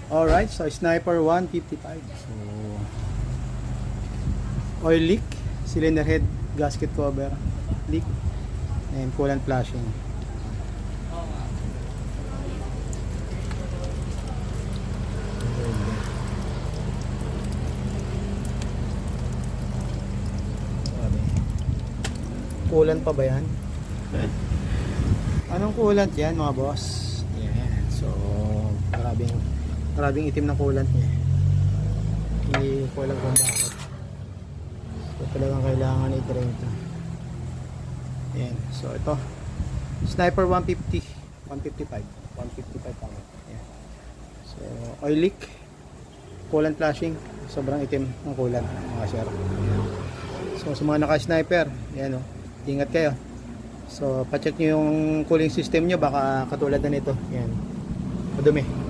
Alright, so Sniper 155. So, oil leak, cylinder head, gasket cover, leak, and coolant flashing. Coolant pa ba yan? Anong coolant yan mga boss? Yan. So, maraming itim na coolant niya. Hindi ko alam kung bakit. So, talagang kailangan i-drain ito. Yan. So, ito. Sniper 150. 155. 155 pa. Yan. So, oil leak. Coolant flashing. Sobrang itim ng coolant mga sir. So, sa mga naka-sniper, yan o. Ingat kayo. So, pa-check nyo yung cooling system nyo, baka katulad na nito. Yan. Madumi.